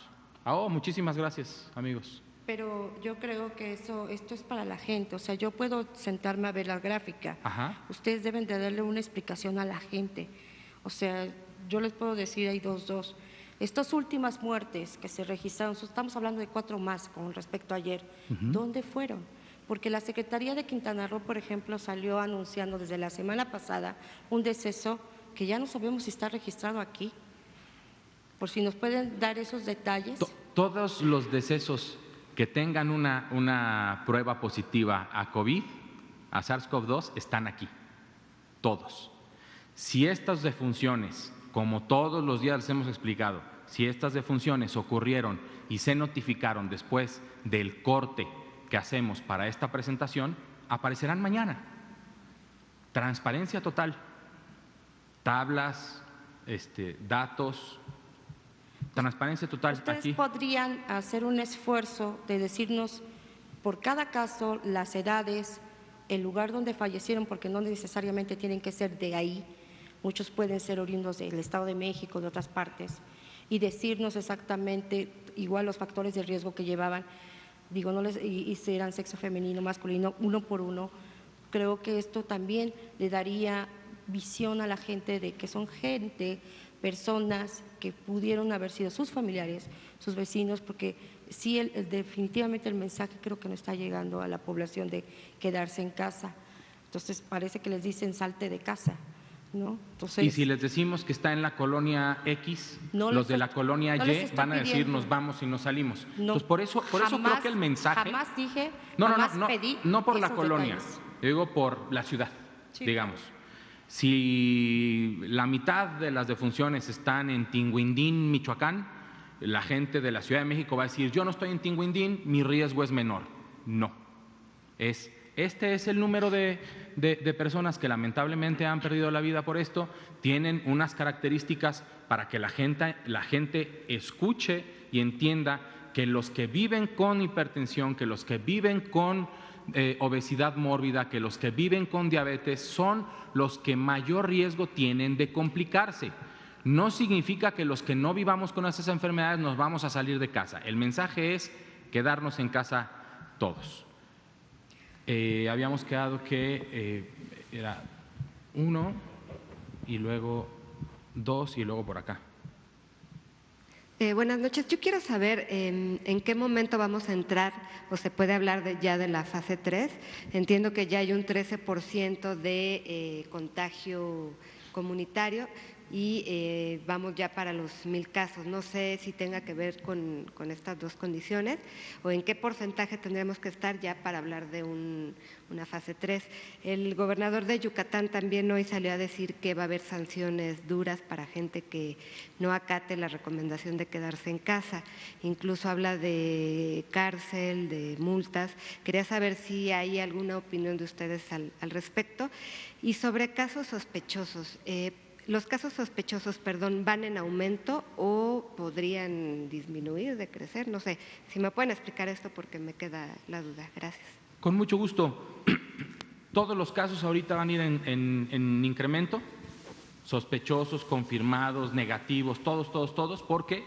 Muchísimas gracias, amigos. Pero yo creo que esto es para la gente, o sea, yo puedo sentarme a ver la gráfica. Ajá. Ustedes deben de darle una explicación a la gente. O sea, yo les puedo decir, hay dos. Estas últimas muertes que se registraron, estamos hablando de 4 más con respecto a ayer, ¿dónde fueron? Porque la Secretaría de Quintana Roo, por ejemplo, salió anunciando desde la semana pasada un deceso que ya no sabemos si está registrado aquí. Por si nos pueden dar esos detalles. Todos los decesos que tengan una prueba positiva a COVID, a SARS-CoV-2, están aquí, todos. Si estas defunciones, como todos los días les hemos explicado, si estas defunciones ocurrieron y se notificaron después del corte que hacemos para esta presentación, aparecerán mañana. Transparencia total, tablas, datos. Transparencia total. ¿Ustedes aquí podrían hacer un esfuerzo de decirnos por cada caso las edades, el lugar donde fallecieron, porque no necesariamente tienen que ser de ahí, muchos pueden ser oriundos del Estado de México, de otras partes, y decirnos exactamente igual los factores de riesgo que llevaban, digo, y si eran sexo femenino, masculino, 1 por 1, creo que esto también le daría visión a la gente de que son personas que pudieron haber sido sus familiares, sus vecinos, porque sí, definitivamente el mensaje creo que no está llegando a la población de quedarse en casa. Entonces parece que les dicen salte de casa, ¿no? Entonces, y si les decimos que está en la colonia X, los de la colonia Y van a decir nos vamos y nos salimos. No, Entonces por eso creo que el mensaje… Jamás dije, pedí no por la esos colonia, detalles. yo digo por la ciudad, digamos. Si la mitad de las defunciones están en Tinguindín, Michoacán, la gente de la Ciudad de México va a decir, yo no estoy en Tinguindín, mi riesgo es menor. No, este es el número de personas que lamentablemente han perdido la vida por esto, tienen unas características para que la gente escuche y entienda que los que viven con hipertensión, que los que viven con obesidad mórbida, que los que viven con diabetes son los que mayor riesgo tienen de complicarse. No significa que los que no vivamos con esas enfermedades nos vamos a salir de casa. El mensaje es quedarnos en casa todos. Habíamos quedado que era 1 y luego 2 y luego por acá. Buenas noches. Yo quiero saber en qué momento vamos a entrar o se puede hablar ya de la fase 3. Entiendo que ya hay un 13% de contagio comunitario y vamos ya para los 1,000 casos. No sé si tenga que ver con estas dos condiciones o en qué porcentaje tendremos que estar ya para hablar de una fase 3. El gobernador de Yucatán también hoy salió a decir que va a haber sanciones duras para gente que no acate la recomendación de quedarse en casa. Incluso habla de cárcel, de multas. Quería saber si hay alguna opinión de ustedes al respecto. Y sobre casos sospechosos, ¿los casos sospechosos, van en aumento o podrían disminuir, decrecer? No sé, si me pueden explicar esto porque me queda la duda. Gracias. Con mucho gusto. Todos los casos ahorita van a ir en incremento, sospechosos, confirmados, negativos, todos, porque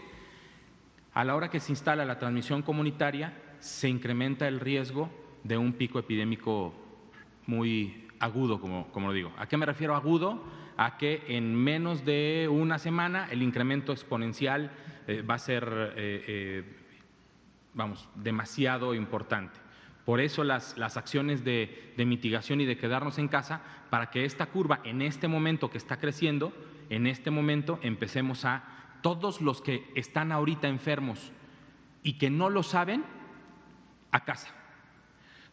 a la hora que se instala la transmisión comunitaria se incrementa el riesgo de un pico epidémico muy agudo, como lo digo. ¿A qué me refiero agudo? A que en menos de una semana el incremento exponencial va a ser, demasiado importante. Por eso las acciones de mitigación y de quedarnos en casa, para que esta curva en este momento que está creciendo, en este momento empecemos a todos los que están ahorita enfermos y que no lo saben, a casa.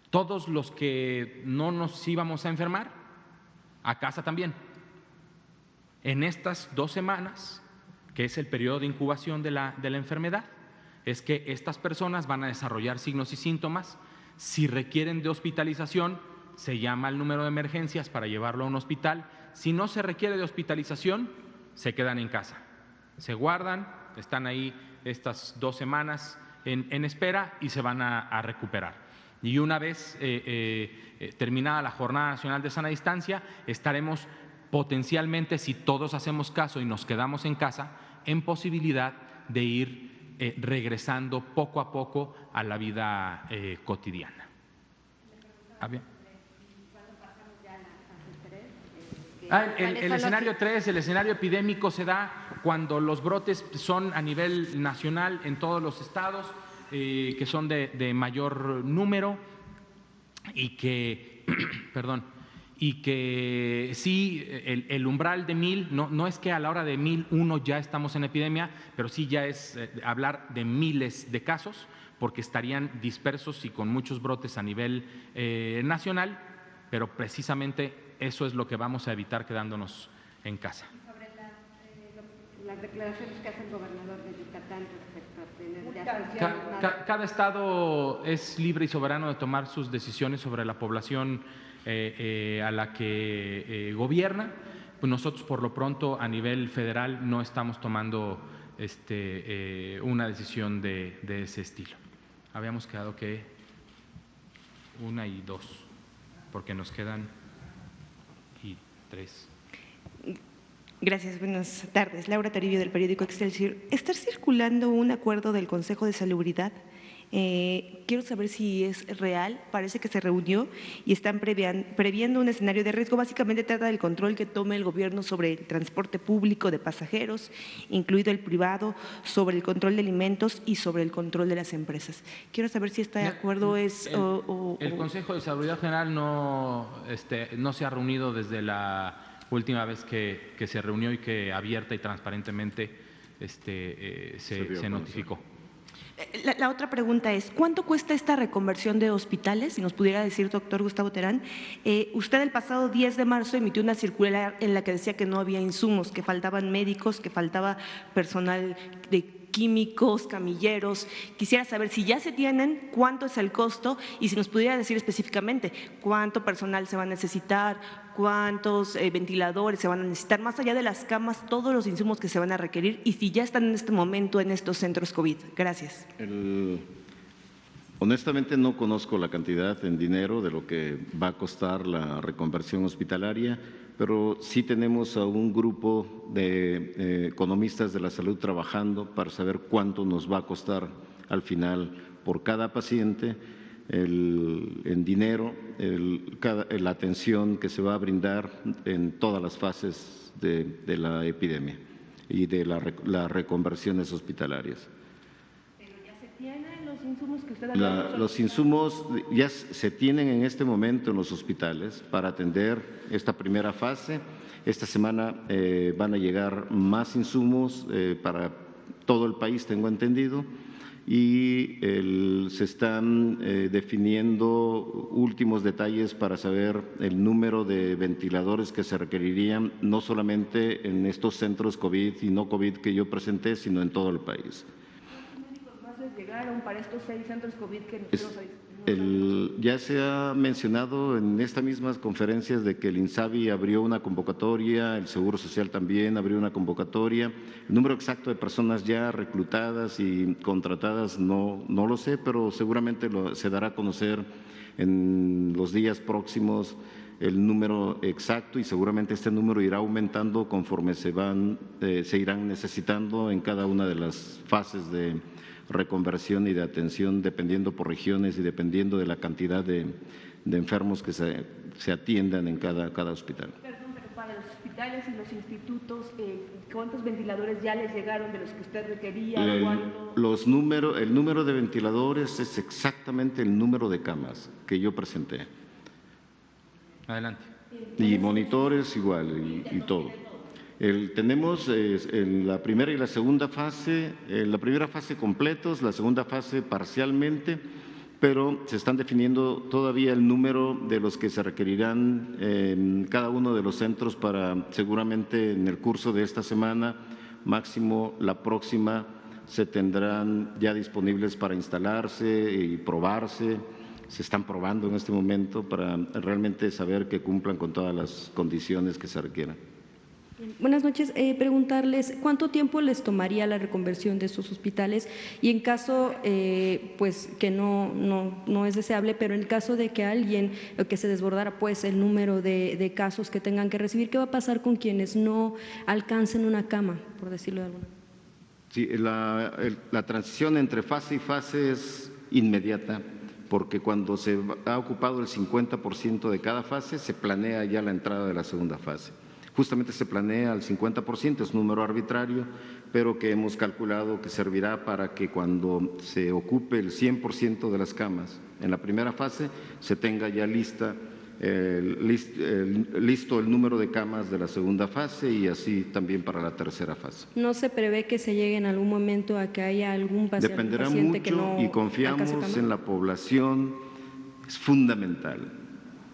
Todos los que no nos íbamos a enfermar, a casa también. En estas 2 semanas, que es el periodo de incubación de la enfermedad, es que estas personas van a desarrollar signos y síntomas. Si requieren de hospitalización, se llama al número de emergencias para llevarlo a un hospital. Si no se requiere de hospitalización, se quedan en casa. Se guardan, están ahí estas 2 semanas en espera y se van a recuperar. Y una vez terminada la Jornada Nacional de Sana Distancia, estaremos potencialmente, si todos hacemos caso y nos quedamos en casa, en posibilidad de ir regresando poco a poco a la vida cotidiana. El escenario 3, el escenario epidémico se da cuando los brotes son a nivel nacional en todos los estados, que son de mayor número y que, y que sí, el umbral de 1,000, no es que a la hora de 1,001 ya estamos en epidemia, pero sí ya es hablar de miles de casos, porque estarían dispersos y con muchos brotes a nivel nacional, pero precisamente eso es lo que vamos a evitar quedándonos en casa. Y sobre las declaraciones que hace el gobernador de Yucatán respecto a tener cada estado es libre y soberano de tomar sus decisiones sobre la población a la que gobierna. Pues nosotros por lo pronto a nivel federal no estamos tomando una decisión de ese estilo. Habíamos quedado que 1 y 2, porque nos quedan 3. Gracias, buenas tardes. Laura Taribio, del periódico Excelsior. Está circulando un acuerdo del Consejo de Salubridad Quiero saber si es real, parece que se reunió y están previendo un escenario de riesgo. Básicamente trata del control que tome el gobierno sobre el transporte público de pasajeros, incluido el privado, sobre el control de alimentos y sobre el control de las empresas. Quiero saber si está de acuerdo. El Consejo de Seguridad General no se ha reunido desde la última vez que se reunió y que abierta y transparentemente se notificó. La otra pregunta es, ¿cuánto cuesta esta reconversión de hospitales? Si nos pudiera decir, doctor Gustavo Terán. Usted el pasado 10 de marzo emitió una circular en la que decía que no había insumos, que faltaban médicos, que faltaba personal de químicos, camilleros. Quisiera saber si ya se tienen, cuánto es el costo y si nos pudiera decir específicamente cuánto personal se va a necesitar, cuántos ventiladores se van a necesitar, más allá de las camas, todos los insumos que se van a requerir y si ya están en este momento en estos centros COVID. Gracias. Honestamente no conozco la cantidad en dinero de lo que va a costar la reconversión hospitalaria, pero sí tenemos a un grupo de economistas de la salud trabajando para saber cuánto nos va a costar al final por cada paciente en dinero, la atención que se va a brindar en todas las fases de la epidemia y de las reconversiones hospitalarias. ¿Pero ya se tienen los insumos que usted ha Los insumos ya se tienen en este momento en los hospitales para atender esta primera fase. Esta semana van a llegar más insumos para todo el país, tengo entendido, y se están definiendo últimos detalles para saber el número de ventiladores que se requerirían, no solamente en estos centros COVID y no COVID que yo presenté, sino en todo el país. ¿Cuántos médicos más les llegaron para estos 6 centros COVID que ya se ha mencionado en estas mismas conferencias de que el INSABI abrió una convocatoria, el Seguro Social también abrió una convocatoria. El número exacto de personas ya reclutadas y contratadas no lo sé, pero seguramente se dará a conocer en los días próximos el número exacto y seguramente este número irá aumentando conforme se irán necesitando en cada una de las fases de reconversión y de atención, dependiendo por regiones y dependiendo de la cantidad de enfermos que se atiendan en cada hospital. Perdón, pero para los hospitales y los institutos, ¿cuántos ventiladores ya les llegaron de los que usted requería? El número de ventiladores es exactamente el número de camas que yo presenté. Adelante. Y monitores igual y todo. Tenemos en la primera y la segunda fase, la primera fase completos, la segunda fase parcialmente, pero se están definiendo todavía el número de los que se requerirán en cada uno de los centros para seguramente en el curso de esta semana, máximo la próxima, se tendrán ya disponibles para instalarse y probarse. Se están probando en este momento para realmente saber que cumplan con todas las condiciones que se requieran. Buenas noches. Preguntarles cuánto tiempo les tomaría la reconversión de estos hospitales y en caso, pues que no es deseable, pero en el caso de que alguien, que se desbordara pues el número de casos que tengan que recibir, ¿qué va a pasar con quienes no alcancen una cama, por decirlo de alguna manera? Sí, la transición entre fase y fase es inmediata, porque cuando se ha ocupado el 50% de cada fase, se planea ya la entrada de la segunda fase. Justamente se planea al 50%, es un número arbitrario, pero que hemos calculado que servirá para que cuando se ocupe el 100% de las camas en la primera fase, se tenga ya listo el número de camas de la segunda fase y así también para la tercera fase. ¿No se prevé que se llegue en algún momento a que haya algún paciente, Dependerá mucho que no y confiamos en la población, es fundamental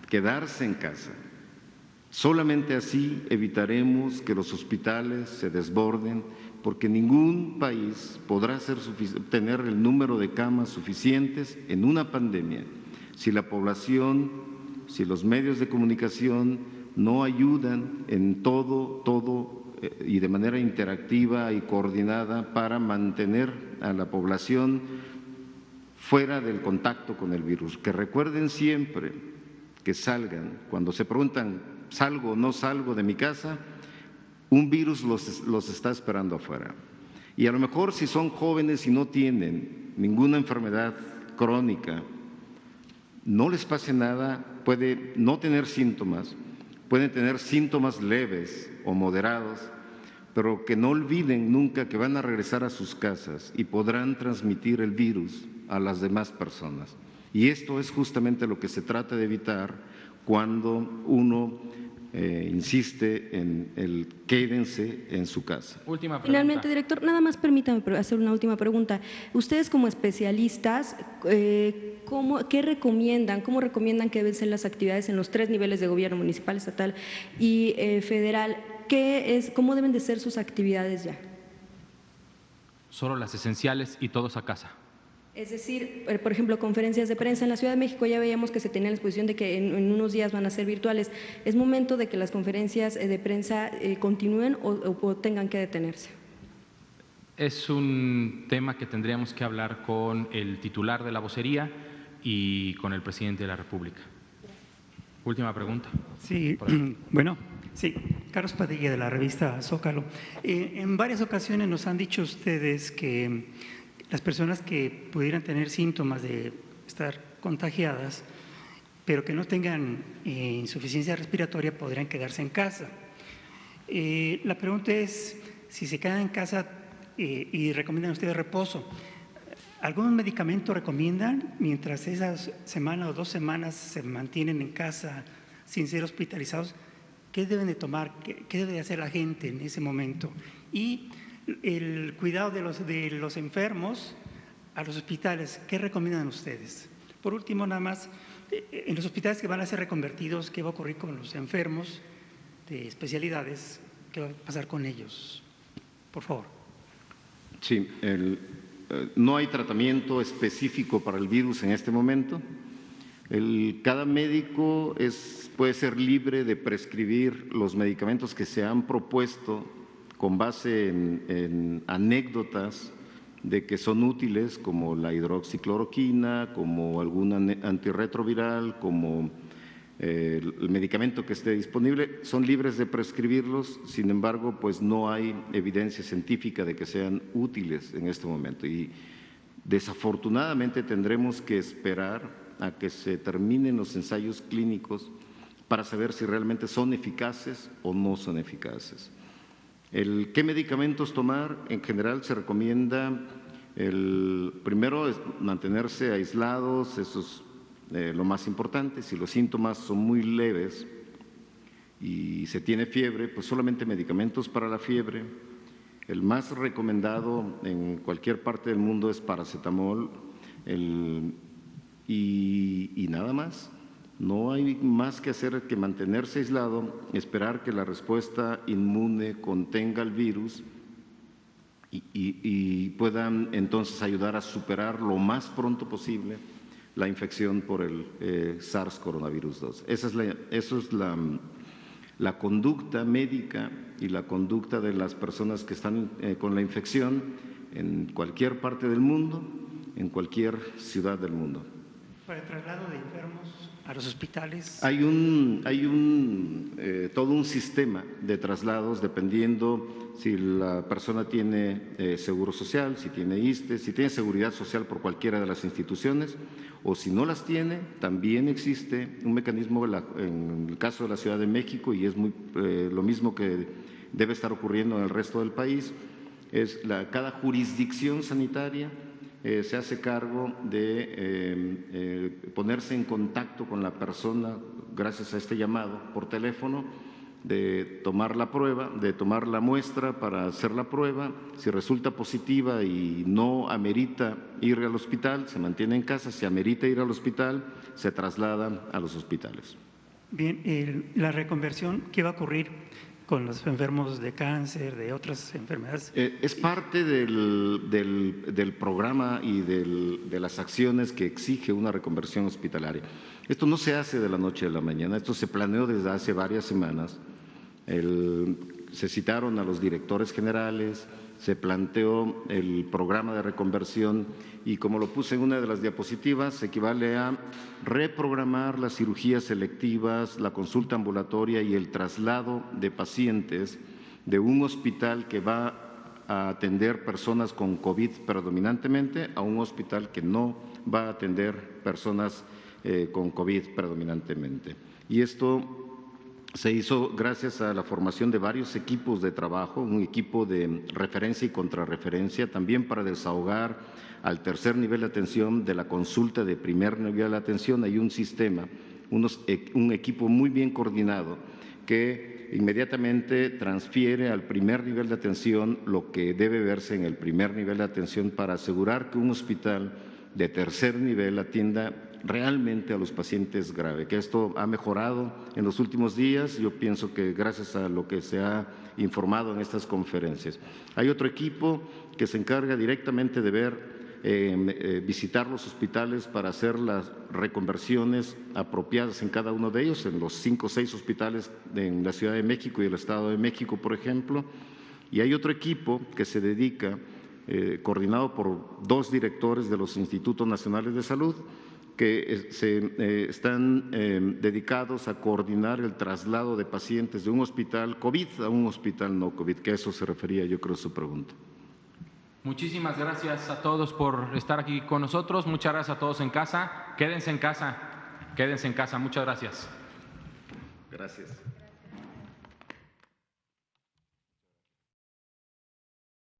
quedarse en casa. Solamente así evitaremos que los hospitales se desborden, porque ningún país podrá tener el número de camas suficientes en una pandemia si la población, si los medios de comunicación no ayudan en todo y de manera interactiva y coordinada para mantener a la población fuera del contacto con el virus. Que recuerden siempre que salgan, cuando se preguntan ¿salgo o no salgo de mi casa? Un virus los está esperando afuera Y a lo mejor si son jóvenes y no tienen ninguna enfermedad crónica, no les pase nada, puede no tener síntomas, pueden tener síntomas leves o moderados, pero que no olviden nunca que van a regresar a sus casas y podrán transmitir el virus a las demás personas. Y esto es justamente lo que se trata de evitar cuando uno insiste en el quédense en su casa. Última pregunta. Finalmente, director, nada más permítame hacer una última pregunta. Ustedes como especialistas, ¿qué recomiendan? ¿Cómo recomiendan que deben ser las actividades en los 3 niveles de gobierno, municipal, estatal y federal? ¿Cómo deben de ser sus actividades ya? Solo las esenciales y todos a casa. Es decir, por ejemplo, conferencias de prensa en la Ciudad de México ya veíamos que se tenía la exposición de que en unos días van a ser virtuales. ¿Es momento de que las conferencias de prensa continúen o tengan que detenerse? Es un tema que tendríamos que hablar con el titular de la vocería y con el presidente de la República. Última pregunta. Sí, bueno, sí, Carlos Padilla de la revista Zócalo. En varias ocasiones nos han dicho ustedes que las personas que pudieran tener síntomas de estar contagiadas, pero que no tengan insuficiencia respiratoria, podrían quedarse en casa. La pregunta es, si se quedan en casa y recomiendan ustedes reposo, ¿algún medicamento recomiendan mientras esas semana o 2 semanas se mantienen en casa sin ser hospitalizados? ¿Qué deben de tomar? ¿Qué debe de hacer la gente en ese momento? Y el cuidado de los enfermos a los hospitales, ¿qué recomiendan ustedes? Por último, nada más, en los hospitales que van a ser reconvertidos, ¿qué va a ocurrir con los enfermos de especialidades? ¿Qué va a pasar con ellos? Por favor. Sí, no hay tratamiento específico para el virus en este momento. Cada médico puede ser libre de prescribir los medicamentos que se han propuesto con base en anécdotas de que son útiles, como la hidroxicloroquina, como algún antirretroviral, como el medicamento que esté disponible, son libres de prescribirlos. Sin embargo, pues no hay evidencia científica de que sean útiles en este momento. Y desafortunadamente tendremos que esperar a que se terminen los ensayos clínicos para saber si realmente son eficaces o no son eficaces. ¿Qué medicamentos tomar? En general se recomienda, primero es mantenerse aislados, eso es lo más importante. Si los síntomas son muy leves y se tiene fiebre, pues solamente medicamentos para la fiebre. El más recomendado en cualquier parte del mundo es paracetamol y nada más. No hay más que hacer que mantenerse aislado, esperar que la respuesta inmune contenga el virus y puedan entonces ayudar a superar lo más pronto posible la infección por el SARS coronavirus 2. Eso es la conducta médica y la conducta de las personas que están con la infección en cualquier parte del mundo, en cualquier ciudad del mundo. Para el traslado de enfermos a los hospitales. Hay todo un sistema de traslados dependiendo si la persona tiene seguro social, si tiene ISSSTE, si tiene seguridad social por cualquiera de las instituciones, o si no las tiene, también existe un mecanismo en el caso de la Ciudad de México, y es lo mismo que debe estar ocurriendo en el resto del país. Cada jurisdicción sanitaria se hace cargo de ponerse en contacto con la persona gracias a este llamado por teléfono, de tomar la prueba, de tomar la muestra para hacer la prueba. Si resulta positiva y no amerita ir al hospital, se mantiene en casa. Si amerita ir al hospital, se traslada a los hospitales. Bien, la reconversión, ¿qué va a ocurrir con los enfermos de cáncer, de otras enfermedades? Es parte del programa y de las acciones que exige una reconversión hospitalaria. Esto no se hace de la noche a la mañana, esto se planeó desde hace varias semanas. Se citaron a los directores generales, se planteó el programa de reconversión y, como lo puse en una de las diapositivas, equivale a reprogramar las cirugías selectivas, la consulta ambulatoria y el traslado de pacientes de un hospital que va a atender personas con COVID predominantemente a un hospital que no va a atender personas con COVID predominantemente. Y esto se hizo gracias a la formación de varios equipos de trabajo, un equipo de referencia y contrarreferencia, también para desahogar al tercer nivel de atención de la consulta de primer nivel de atención. Hay un sistema, un equipo muy bien coordinado que inmediatamente transfiere al primer nivel de atención lo que debe verse en el primer nivel de atención para asegurar que un hospital de tercer nivel atienda realmente a los pacientes graves, que esto ha mejorado en los últimos días. Yo pienso que gracias a lo que se ha informado en estas conferencias. Hay otro equipo que se encarga directamente de visitar los hospitales para hacer las reconversiones apropiadas en cada uno de ellos, en los 5 o 6 hospitales en la Ciudad de México y el Estado de México, por ejemplo. Y hay otro equipo que se dedica, coordinado por 2 directores de los Institutos Nacionales de Salud, que están dedicados a coordinar el traslado de pacientes de un hospital COVID a un hospital no COVID, que a eso se refería, yo creo, su pregunta. Muchísimas gracias a todos por estar aquí con nosotros. Muchas gracias a todos en casa. Quédense en casa. Quédense en casa. Muchas gracias. Gracias.